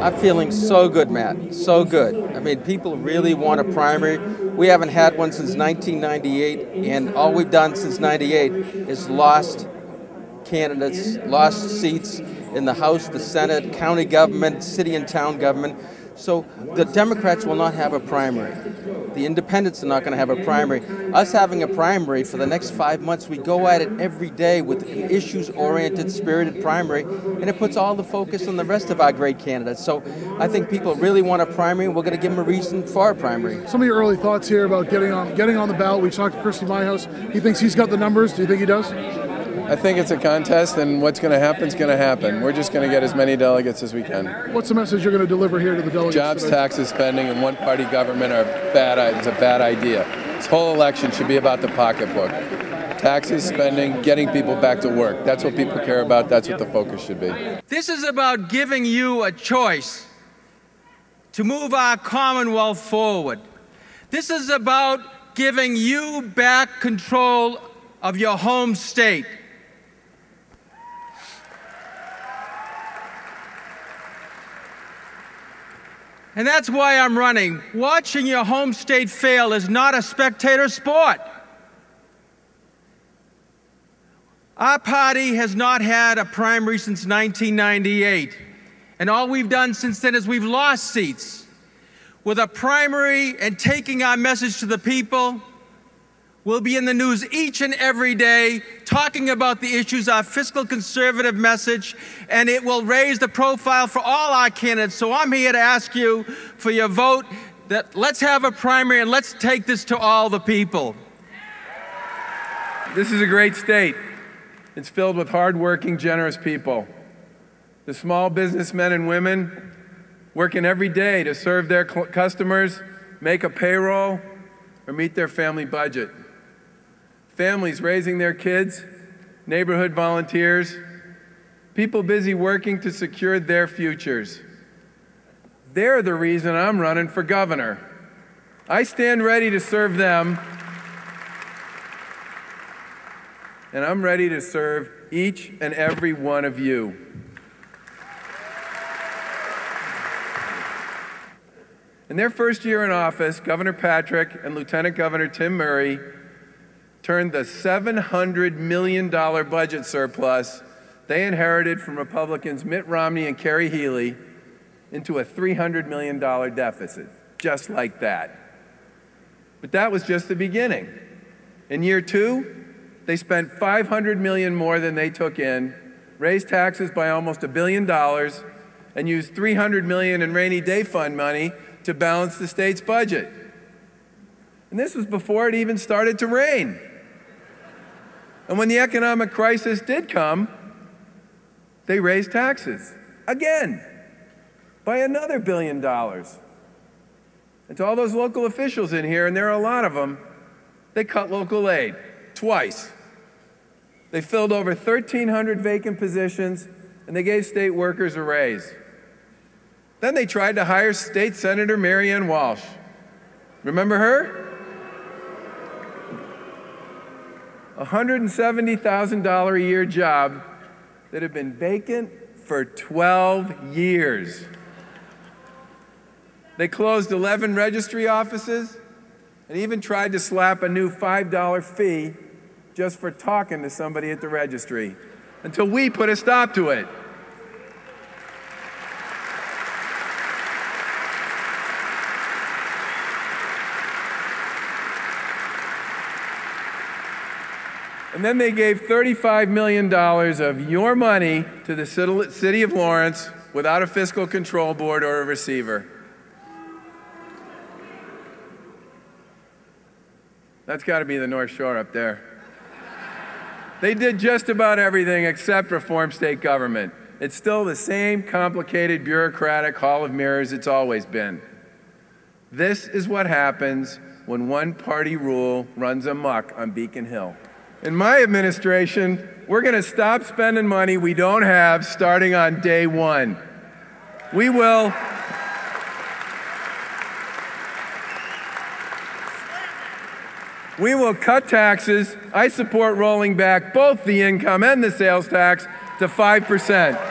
I'm feeling so good, Matt, so good. I mean, people really want a primary. We haven't had one since 1998, and all we've done since 98 is lost candidates, lost seats in the House, the Senate, county government, city and town government. So the Democrats will not have a primary. The independents are not going to have a primary. Us having a primary for the next 5 months, we go at it every day with an issues-oriented, spirited primary, and it puts all the focus on the rest of our great candidates. So I think people really want a primary, and we're going to give them a reason for a primary. Some of your early thoughts here about getting on the ballot. We talked to Christy Myhouse. He thinks he's got the numbers. Do you think he does? I think it's a contest, and what's going to happen is going to happen. We're just going to get as many delegates as we can. What's the message you're going to deliver here to the delegates Jobs, today? taxes, spending, and one-party government are bad. It's a bad idea. This whole election should be about the pocketbook. Taxes, spending, getting people back to work. That's what people care about. That's what the focus should be. This is about giving you a choice to move our Commonwealth forward. This is about giving you back control of your home state. And that's why I'm running. Watching your home state fail is not a spectator sport. Our party has not had a primary since 1998. And all we've done since then is we've lost seats. With a primary and taking our message to the people, we'll be in the news each and every day talking about the issues, our fiscal conservative message, and it will raise the profile for all our candidates. So I'm here to ask you for your vote that let's have a primary and let's take this to all the people. This is a great state. It's filled with hardworking, generous people. The small businessmen and women working every day to serve their customers, make a payroll, or meet their family budget. Families raising their kids, neighborhood volunteers, people busy working to secure their futures. They're the reason I'm running for governor. I stand ready to serve them, and I'm ready to serve each and every one of you. In their first year in office, Governor Patrick and Lieutenant Governor Tim Murray turned the $700 million budget surplus they inherited from Republicans Mitt Romney and Kerry Healy into a $300 million deficit, just like that. But that was just the beginning. In year two, they spent $500 million more than they took in, raised taxes by almost $1 billion, and used $300 million in rainy day fund money to balance the state's budget. And this was before it even started to rain. And when the economic crisis did come, they raised taxes again by another $1 billion. And to all those local officials in here, and there are a lot of them, they cut local aid twice. They filled over 1,300 vacant positions, and they gave state workers a raise. Then they tried to hire State Senator Marianne Walsh. Remember her? A $170,000 a year job that had been vacant for 12 years. They closed 11 registry offices and even tried to slap a new $5 fee just for talking to somebody at the registry, until we put a stop to it. And then they gave $35 million of your money to the city of Lawrence without a fiscal control board or a receiver. That's got to be the North Shore up there. They did just about everything except reform state government. It's still the same complicated, bureaucratic hall of mirrors it's always been. This is what happens when one-party rule runs amok on Beacon Hill. In my administration, we're going to stop spending money we don't have starting on day one. We will cut taxes. I support rolling back both the income and the sales tax to 5%.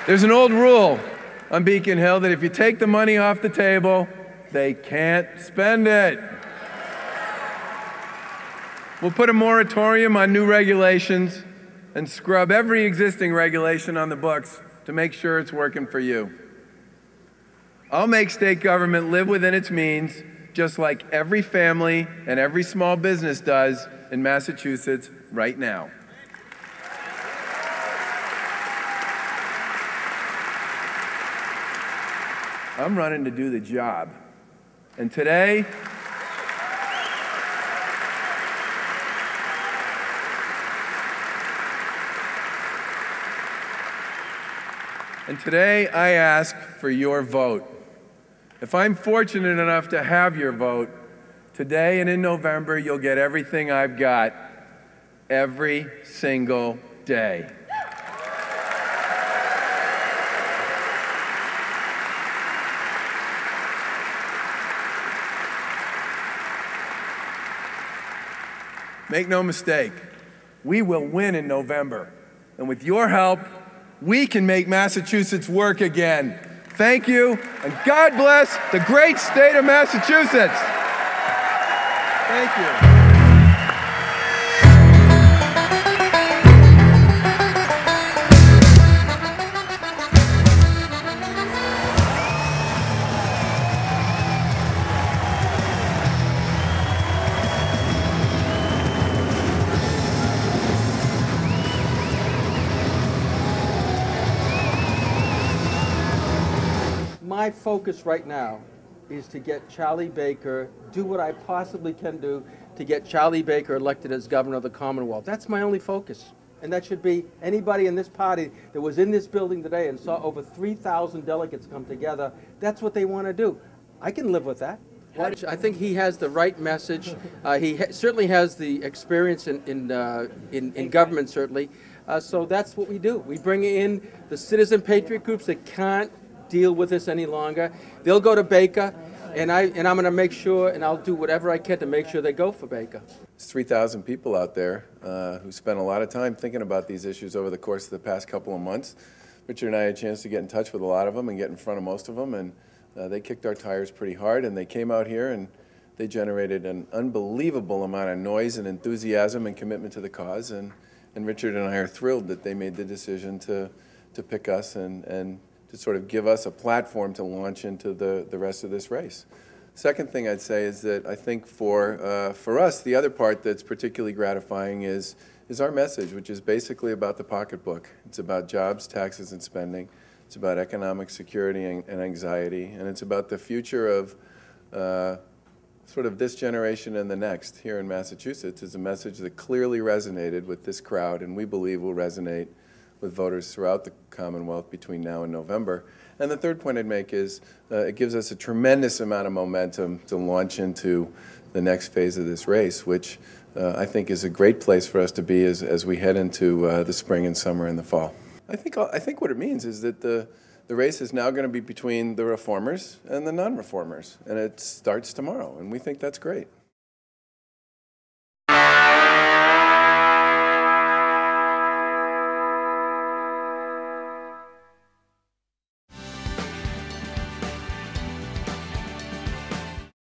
There's an old rule on Beacon Hill that if you take the money off the table, they can't spend it. We'll put a moratorium on new regulations and scrub every existing regulation on the books to make sure it's working for you. I'll make state government live within its means, just like every family and every small business does in Massachusetts right now. I'm running to do the job. And today, I ask for your vote. If I'm fortunate enough to have your vote, today and in November, you'll get everything I've got every single day. Make no mistake, we will win in November. And with your help, we can make Massachusetts work again. Thank you, and God bless the great state of Massachusetts. Thank you. My focus right now is to get Charlie Baker, do what I possibly can do to get Charlie Baker elected as governor of the Commonwealth. That's my only focus. And that should be anybody in this party that was in this building today and saw over 3,000 delegates come together. That's what they want to do. I can live with that. I think he has the right message. He certainly has the experience in government, certainly. So that's what we do. We bring in the citizen patriot groups that can't deal with this any longer. They'll go to Baker, and I'm going to make sure, and I'll do whatever I can to make sure they go for Baker. There's 3,000 people out there who spent a lot of time thinking about these issues over the course of the past couple of months. Richard and I had a chance to get in touch with a lot of them and get in front of most of them, and they kicked our tires pretty hard, and they came out here and they generated an unbelievable amount of noise and enthusiasm and commitment to the cause, and Richard and I are thrilled that they made the decision to pick us and to sort of give us a platform to launch into the rest of this race. Second thing I'd say is that I think for us, the other part that's particularly gratifying is our message, which is basically about the pocketbook. It's about jobs, taxes, and spending. It's about economic security and anxiety, and it's about the future of sort of this generation and the next here in Massachusetts. Is a message that clearly resonated with this crowd, and we believe will resonate with voters throughout the Commonwealth between now and November. And the third point I'd make is it gives us a tremendous amount of momentum to launch into the next phase of this race, which I think is a great place for us to be as we head into the spring and summer and the fall. I think what it means is that the race is now going to be between the reformers and the non-reformers, and it starts tomorrow, and we think that's great.